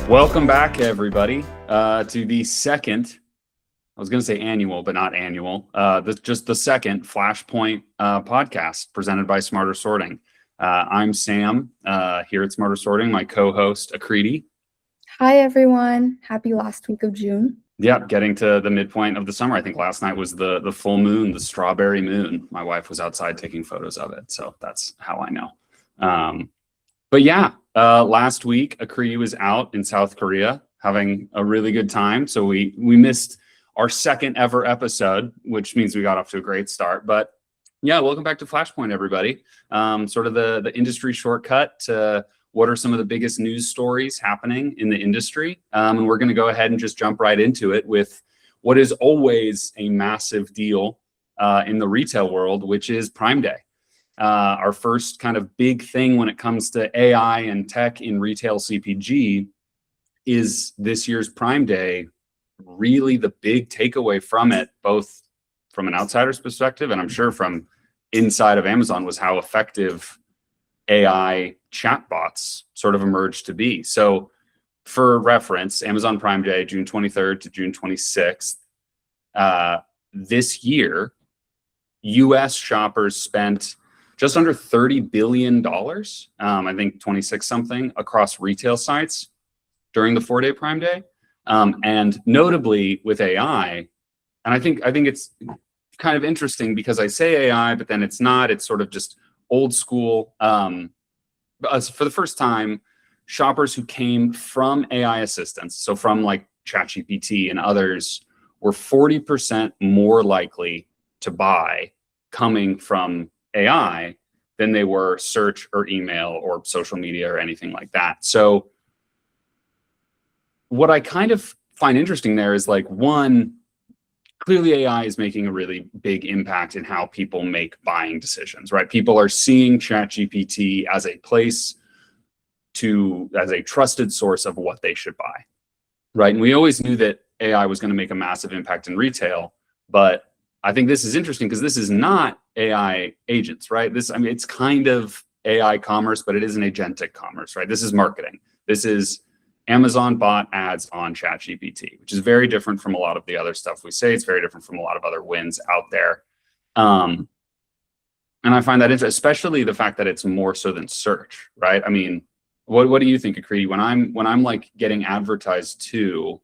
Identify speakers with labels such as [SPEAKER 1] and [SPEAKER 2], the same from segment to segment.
[SPEAKER 1] Welcome back, everybody, to the second, I was going to say annual, but not annual, just the second Flashpoint podcast presented by Smarter Sorting. I'm Sam here at Smarter Sorting, my co-host, Akriti.
[SPEAKER 2] Hi, everyone. Happy last week of June.
[SPEAKER 1] Yep, getting to the midpoint of the summer. I think last night was the full moon, the strawberry moon. My wife was outside taking photos of it, so that's how I know. But yeah, last week, Akriti was out in South Korea having a really good time. So we missed our second ever episode, which means we got off to a great start. But yeah, welcome back to Flashpoint, everybody. Sort of the industry shortcut to what are some of the biggest news stories happening in the industry. And we're going to go ahead and just jump right into it with what is always a massive deal in the retail world, which is Prime Day. Our first kind of big thing when it comes to AI and tech in retail CPG is this year's Prime Day. Really the big takeaway from it, both from an outsider's perspective and I'm sure from inside of Amazon, was how effective AI chatbots sort of emerged to be. So for reference, Amazon Prime Day, June 23rd to June 26th, this year, US shoppers spent just under $30 billion, I think 26 something, across retail sites during the 4-day Prime Day. And notably with AI, and I think it's kind of interesting because I say AI, but then it's not, it's sort of just old school. For the first time, shoppers who came from AI assistants, so from like ChatGPT and others, were 40% more likely to buy coming from AI than they were search or email or social media or anything like that. So what I kind of find interesting there is, like, one, clearly AI is making a really big impact in how people make buying decisions, right? People are seeing ChatGPT as a place as a trusted source of what they should buy, right? And we always knew that AI was going to make a massive impact in retail, but I think this is interesting because this is not AI agents, right? It's kind of AI commerce, but it is an agentic commerce, right? This is marketing. This is Amazon bot ads on ChatGPT, which is very different from a lot of the other stuff we say. It's very different from a lot of other wins out there. And I find that interesting, especially the fact that it's more so than search, right? I mean, what do you think, Akriti? When I'm like getting advertised to,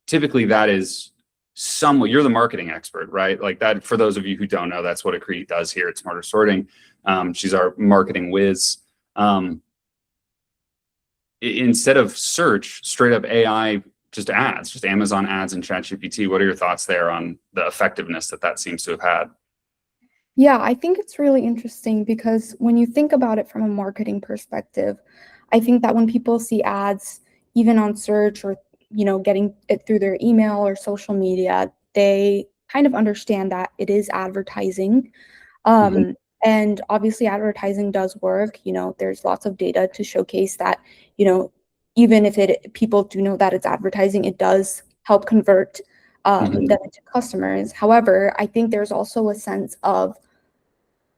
[SPEAKER 1] typically that is somewhat, you're the marketing expert, right? Like that, for those of you who don't know, that's what Akriti does here at Smarter Sorting. She's our marketing whiz. Instead of search, straight up AI, just ads, just Amazon ads and ChatGPT. What are your thoughts there on the effectiveness that seems to have had?
[SPEAKER 2] Yeah, I think it's really interesting because when you think about it from a marketing perspective, I think that when people see ads, even on search or getting it through their email or social media, they kind of understand that it is advertising. And obviously advertising does work. There's lots of data to showcase that, even if people do know that it's advertising, it does help convert them into customers. However, I think there's also a sense of,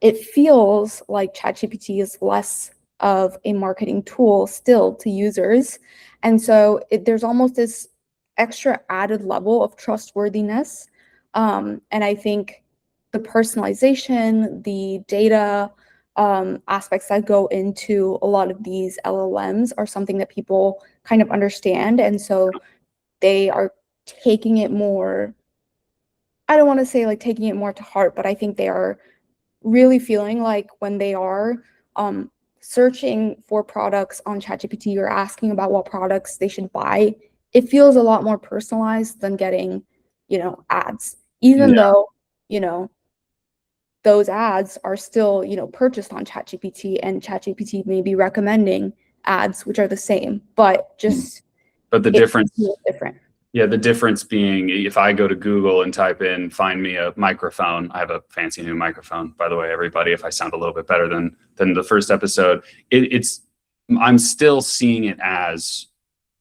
[SPEAKER 2] it feels like ChatGPT is less of a marketing tool still to users. And so there's almost this extra added level of trustworthiness. And I think the personalization, the data aspects that go into a lot of these LLMs are something that people kind of understand. And so they are taking it more, I don't want to say like taking it more to heart, but I think they are really feeling like when they are searching for products on ChatGPT or asking about what products they should buy, it feels a lot more personalized than getting, ads, even though, those ads are still, purchased on ChatGPT, and ChatGPT may be recommending ads, which are the same, but
[SPEAKER 1] the difference
[SPEAKER 2] is different.
[SPEAKER 1] Yeah, the difference being, if I go to Google and type in, find me a microphone, I have a fancy new microphone, by the way, everybody, if I sound a little bit better than the first episode, I'm still seeing it as,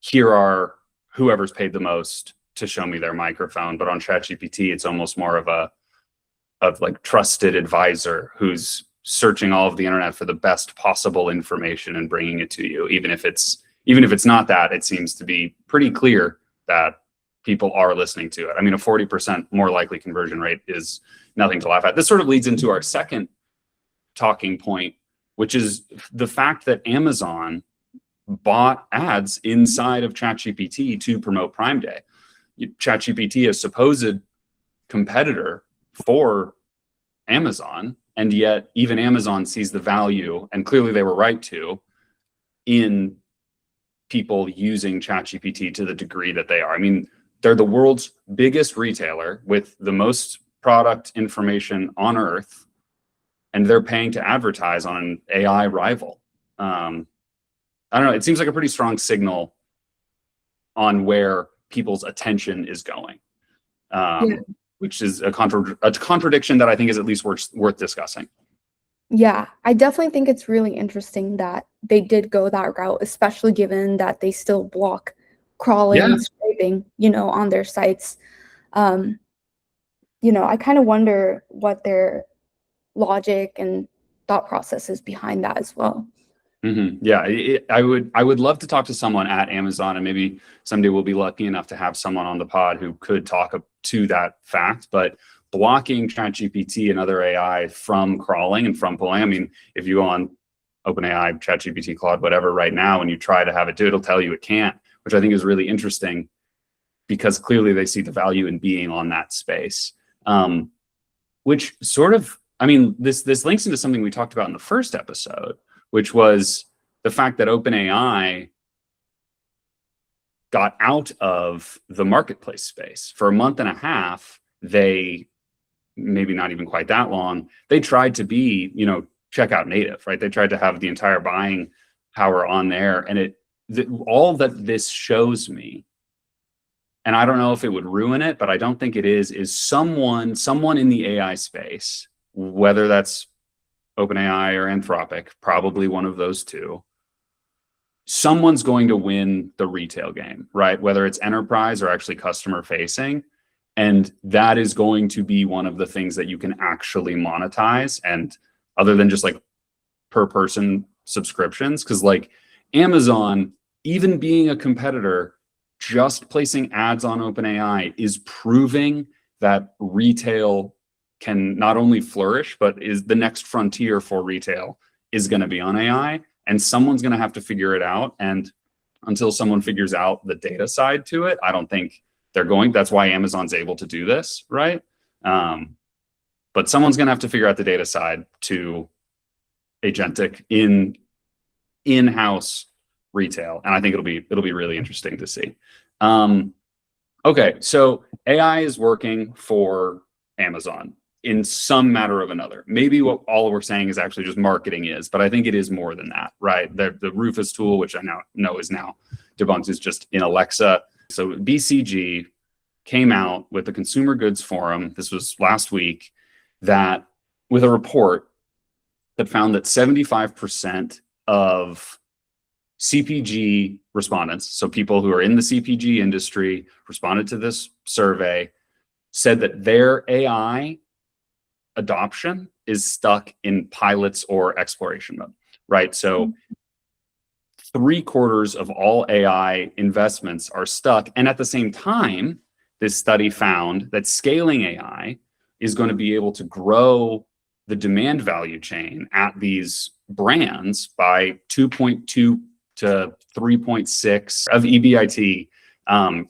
[SPEAKER 1] here are whoever's paid the most to show me their microphone. But on ChatGPT, it's almost more of like trusted advisor who's searching all of the internet for the best possible information and bringing it to you, even if it's even if it's not that, it seems to be pretty clear that people are listening to it. I mean, a 40% more likely conversion rate is nothing to laugh at. This sort of leads into our second talking point, which is the fact that Amazon bought ads inside of ChatGPT to promote Prime Day. ChatGPT, a supposed competitor for Amazon, and yet even Amazon sees the value, and clearly they were right to, in people using ChatGPT to the degree that they are. I mean, they're the world's biggest retailer with the most product information on earth, and they're paying to advertise on an AI rival. I don't know, it seems like a pretty strong signal on where people's attention is going, which is a contradiction that I think is at least worth discussing.
[SPEAKER 2] Yeah, I definitely think it's really interesting that they did go that route, especially given that they still block crawling, scraping, on their sites. I kind of wonder what their logic and thought process is behind that as well.
[SPEAKER 1] Yeah, I would love to talk to someone at Amazon, and maybe someday we'll be lucky enough to have someone on the pod who could talk to that fact. But blocking ChatGPT and other AI from crawling and from pulling, I mean, if you go on OpenAI, ChatGPT, Claude, whatever, right now, and you try to have it do, it'll tell you it can't, which I think is really interesting because clearly they see the value in being on that space. Which sort of, I mean, this links into something we talked about in the first episode, which was the fact that OpenAI got out of the marketplace space. For a month and a half, they, maybe not even quite that long, they tried to be, checkout native, right? They tried to have the entire buying power on there. And all that this shows me, and I don't know if it would ruin it, but I don't think it is someone in the AI space, whether that's OpenAI or Anthropic, probably one of those two, someone's going to win the retail game, right? Whether it's enterprise or actually customer facing. And that is going to be one of the things that you can actually monetize, and other than just like per person subscriptions, because like Amazon, even being a competitor, just placing ads on OpenAI is proving that retail can not only flourish, but is the next frontier for retail is going to be on AI, and someone's going to have to figure it out. And until someone figures out the data side to it, I don't think they're going. That's why Amazon's able to do this, right? But someone's going to have to figure out the data side to agentic in-house retail, and I think it'll be really interesting to see. Okay, so AI is working for Amazon in some matter of another. Maybe what all we're saying is actually just marketing is, but I think it is more than that, right? The Rufus tool, which I now know is now debunked, is just in Alexa. So BCG came out with the Consumer Goods Forum, this was last week, that with a report that found that 75% of CPG respondents, so people who are in the CPG industry, responded to this survey, said that their AI adoption is stuck in pilots or exploration mode, right? So 3/4 of all AI investments are stuck. And at the same time, this study found that scaling AI is going to be able to grow the demand value chain at these brands by 2.2 to 3.6 of EBIT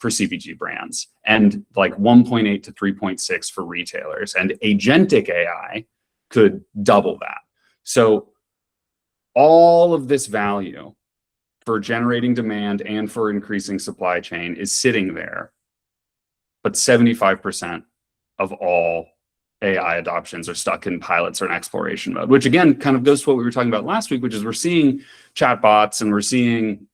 [SPEAKER 1] for CPG brands, and like 1.8 to 3.6 for retailers. And agentic AI could double that. So all of this value for generating demand and for increasing supply chain is sitting there, but 75% of all AI adoptions are stuck in pilots or in exploration mode, which again kind of goes to what we were talking about last week, which is we're seeing chatbots and we're seeing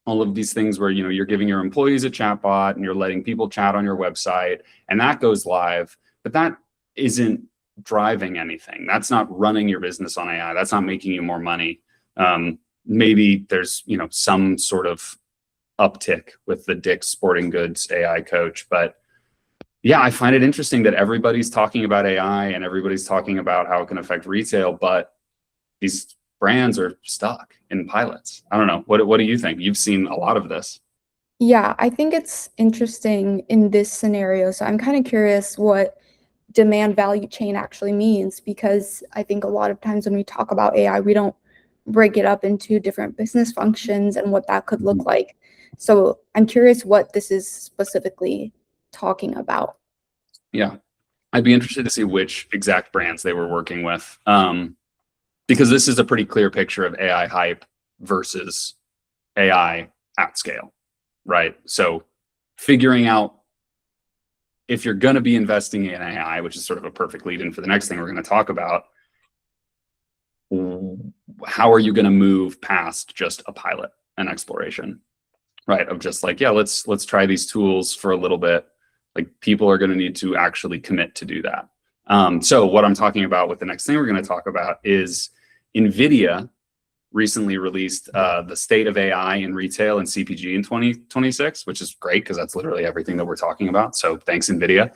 [SPEAKER 1] all of these things where you're giving your employees a chatbot and you're letting people chat on your website, and that goes live, but that isn't driving anything. That's not running your business on AI. That's not making you more money. Maybe there's some sort of uptick with the Dick's Sporting Goods AI coach, but yeah, I find it interesting that everybody's talking about AI and everybody's talking about how it can affect retail, but these brands are stuck in pilots. I don't know. What do you think? You've seen a lot of this.
[SPEAKER 2] Yeah, I think it's interesting in this scenario. So I'm kind of curious what demand value chain actually means, because I think a lot of times when we talk about AI, we don't break it up into different business functions and what that could look like. So I'm curious what this is specifically talking about.
[SPEAKER 1] Yeah, I'd be interested to see which exact brands they were working with, because this is a pretty clear picture of AI hype versus AI at scale, right? So figuring out if you're going to be investing in AI, which is sort of a perfect lead in for the next thing we're going to talk about, how are you going to move past just a pilot and exploration, right? Of just like, yeah, let's try these tools for a little bit. Like, people are going to need to actually commit to do that. So what I'm talking about with the next thing we're going to talk about is NVIDIA recently released the state of AI in retail and CPG in 2026, which is great because that's literally everything that we're talking about. So thanks, NVIDIA.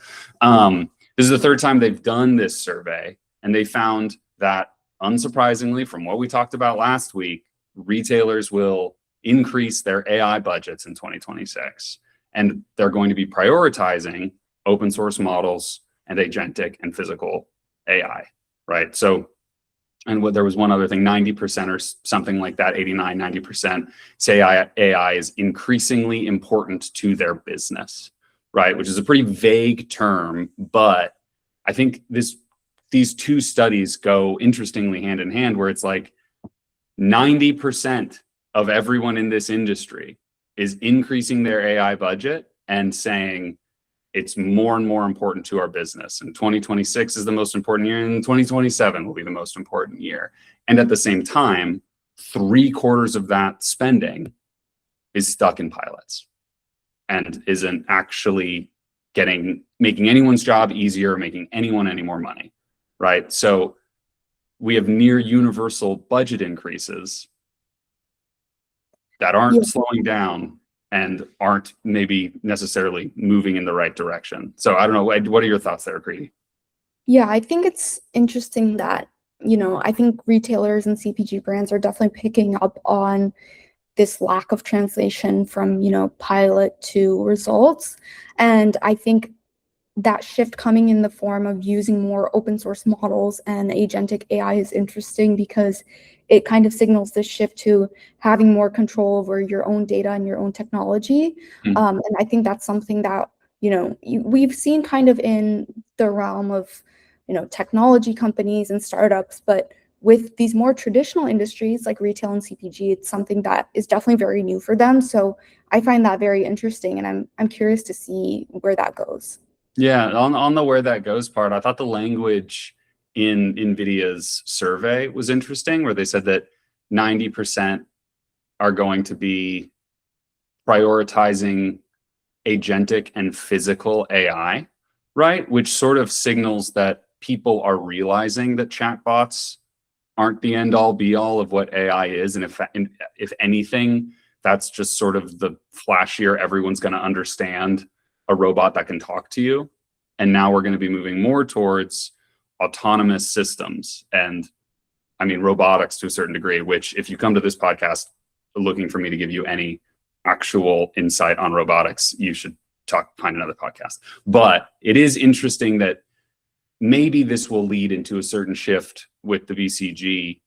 [SPEAKER 1] This is the third time they've done this survey, and they found that, unsurprisingly, from what we talked about last week, retailers will increase their AI budgets in 2026, and they're going to be prioritizing open source models and agentic and physical AI, right? So, and there was one other thing, 90% or something like that, 89, 90% say AI is increasingly important to their business, right? Which is a pretty vague term, but I think these two studies go interestingly hand in hand, where it's like 90% of everyone in this industry is increasing their AI budget and saying it's more and more important to our business. And 2026 is the most important year, and 2027 will be the most important year. And at the same time, 3/4 of that spending is stuck in pilots and isn't actually making anyone's job easier, or making anyone any more money, right? So we have near universal budget increases that aren't slowing down and aren't maybe necessarily moving in the right direction. So I don't know, what are your thoughts there, Preeti?
[SPEAKER 2] Yeah, I think it's interesting that, I think retailers and CPG brands are definitely picking up on this lack of translation from, pilot to results. And I think that shift coming in the form of using more open source models and agentic AI is interesting, because it kind of signals this shift to having more control over your own data and your own technology. And I think that's something that, we've seen kind of in the realm of, technology companies and startups, but with these more traditional industries like retail and CPG, it's something that is definitely very new for them. So I find that very interesting, and I'm curious to see where that goes.
[SPEAKER 1] Yeah, on the where that goes part, I thought the language in NVIDIA's survey was interesting, where they said that 90% are going to be prioritizing agentic and physical AI, right? Which sort of signals that people are realizing that chatbots aren't the end all be all of what AI is. And if anything, that's just sort of the flashier, everyone's going to understand a robot that can talk to you. And now we're going to be moving more towards autonomous systems, and I mean robotics to a certain degree, which, if you come to this podcast looking for me to give you any actual insight on robotics, you should find another podcast. But it is interesting that maybe this will lead into a certain shift with the BCG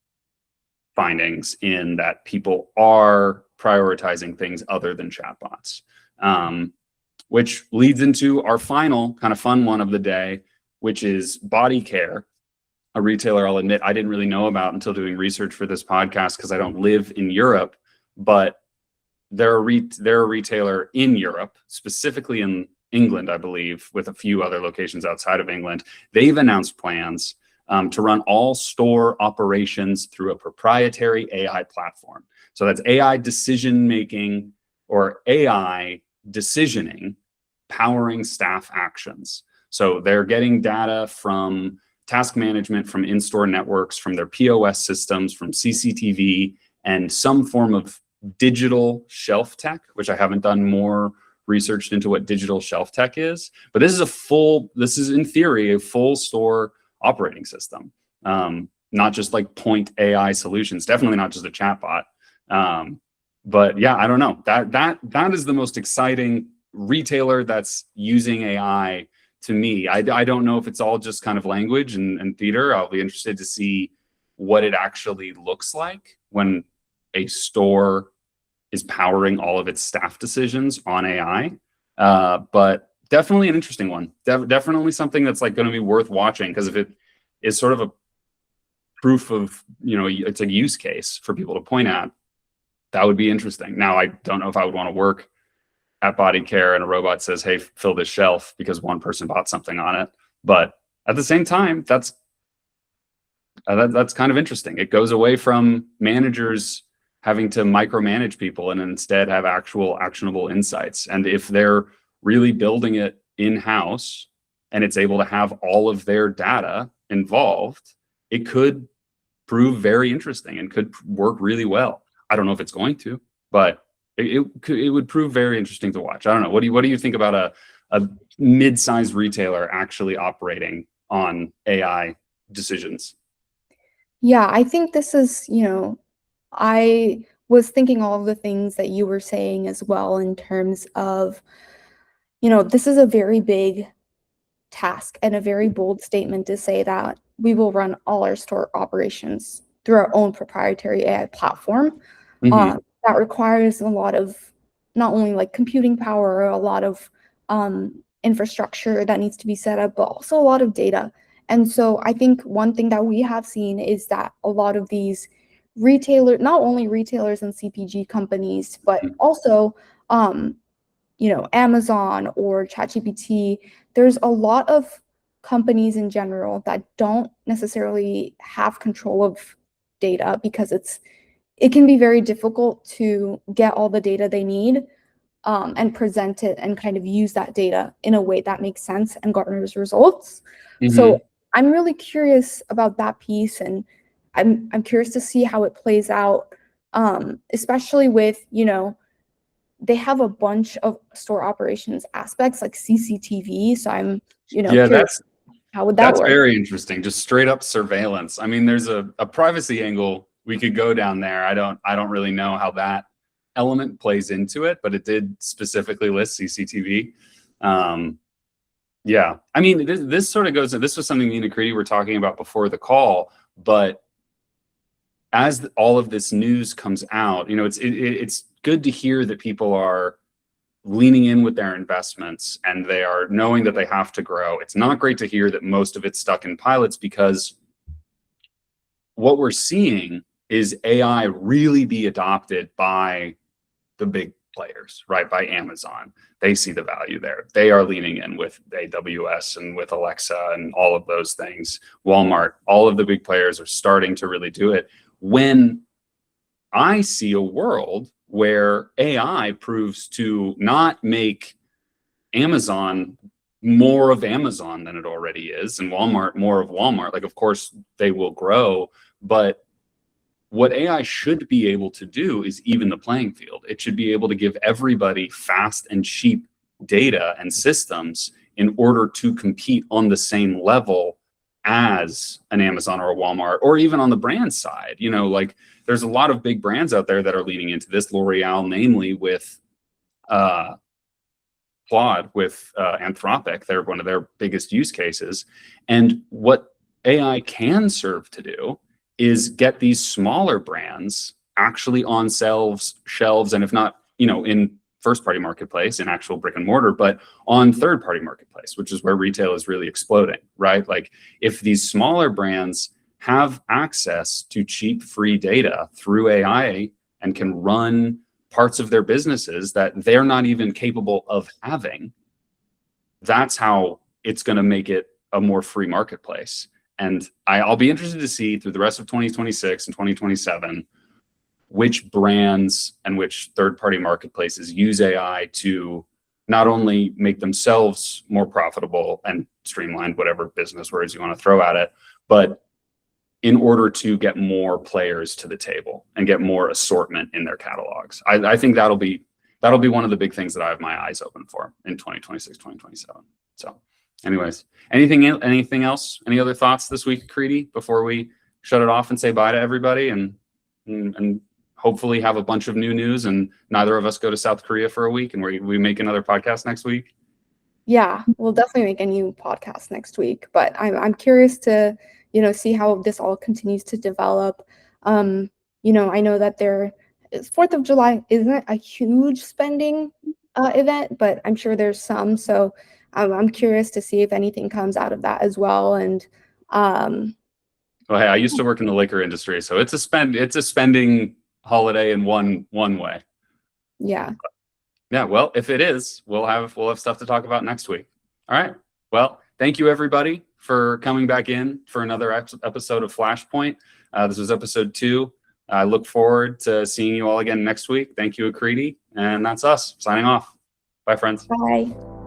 [SPEAKER 1] findings, in that people are prioritizing things other than chatbots. Which leads into our final kind of fun one of the day, which is Body Care, a retailer I'll admit I didn't really know about until doing research for this podcast, because I don't live in Europe, but they're a retailer in Europe, specifically in England, I believe, with a few other locations outside of England. They've announced plans to run all store operations through a proprietary AI platform. So that's AI decision making, or AI decisioning, powering staff actions. So they're getting data from task management, from in-store networks, from their POS systems, from CCTV, and some form of digital shelf tech, which I haven't done more research into what digital shelf tech is. But this is in theory, a full store operating system. not just like point AI solutions, definitely not just a chatbot. But yeah, I don't know. That is the most exciting retailer that's using AI to me. I don't know if it's all just kind of language and theater. I'll be interested to see what it actually looks like when a store is powering all of its staff decisions on AI. But definitely an interesting one. Definitely something that's like going to be worth watching, because if it is sort of a proof of, it's a use case for people to point at, that would be interesting. Now, I don't know if I would want to work at Body Care and a robot says, hey, fill this shelf because one person bought something on it. But at the same time, that's kind of interesting. It goes away from managers having to micromanage people and instead have actual actionable insights. And if they're really building it in-house and it's able to have all of their data involved, it could prove very interesting and could work really well. I don't know if it's going to, but it would prove very interesting to watch. I don't know. What do you think about a mid-sized retailer actually operating on AI decisions?
[SPEAKER 2] Yeah, I think this is, I was thinking all of the things that you were saying as well, in terms of, this is a very big task and a very bold statement to say that we will run all our store operations through our own proprietary AI platform. That requires a lot of, not only like computing power, a lot of infrastructure that needs to be set up, but also a lot of data. And so I think one thing that we have seen is that a lot of these retailers, not only retailers and CPG companies, but also, Amazon or ChatGPT, there's a lot of companies in general that don't necessarily have control of data, because it can be very difficult to get all the data they need and present it and kind of use that data in a way that makes sense and garners results. So I'm really curious about that piece, and I'm curious to see how it plays out, especially with, they have a bunch of store operations aspects like CCTV. So I'm, curious, how would that work?
[SPEAKER 1] That's very interesting. Just straight up surveillance. I mean, there's a privacy angle we could go down there. I don't really know how that element plays into it, but it did specifically list CCTV. Yeah, I mean, this sort of goes, this was something me and Akriti were talking about before the call, but as all of this news comes out, it's good to hear that people are leaning in with their investments and they are knowing that they have to grow. It's not great to hear that most of it's stuck in pilots, because what we're seeing is AI really be adopted by the big players, right? By Amazon. They see the value there. They are leaning in with AWS and with Alexa and all of those things. Walmart, all of the big players are starting to really do it. When I see a world where AI proves to not make Amazon more of Amazon than it already is, and Walmart more of Walmart, like, of course they will grow, but what AI should be able to do is even the playing field. It should be able to give everybody fast and cheap data and systems in order to compete on the same level as an Amazon or a Walmart, or even on the brand side. Like, there's a lot of big brands out there that are leaning into this. L'Oreal, namely, with Claude, with Anthropic, they're one of their biggest use cases. And what AI can serve to do is get these smaller brands actually on shelves, and if not, in first-party marketplace, in actual brick and mortar, but on third-party marketplace, which is where retail is really exploding, right? Like, if these smaller brands have access to cheap, free data through AI and can run parts of their businesses that they're not even capable of having, that's how it's going to make it a more free marketplace. And I'll be interested to see through the rest of 2026 and 2027 which brands and which third-party marketplaces use AI to not only make themselves more profitable and streamlined, whatever business words you want to throw at it, but in order to get more players to the table and get more assortment in their catalogs. I think that'll be one of the big things that I have my eyes open for in 2026, 2027. So anyways, anything else? Any other thoughts this week, Akriti, before we shut it off and say bye to everybody, and hopefully have a bunch of new news, and neither of us go to South Korea for a week, and we make another podcast next week.
[SPEAKER 2] Yeah, we'll definitely make a new podcast next week, but I'm curious to, see how this all continues to develop. I know that 4th of July isn't a huge spending event, but I'm sure there's some. So I'm curious to see if anything comes out of that as well. And
[SPEAKER 1] well, hey, I used to work in the liquor industry, so it's a spending holiday in one way.
[SPEAKER 2] Yeah.
[SPEAKER 1] Yeah, well, if it is, we'll have stuff to talk about next week. All right. Well, thank you everybody for coming back in for another episode of Flashpoint. This was episode 2. I look forward to seeing you all again next week. Thank you, Akriti. And that's us signing off. Bye, friends.
[SPEAKER 2] Bye.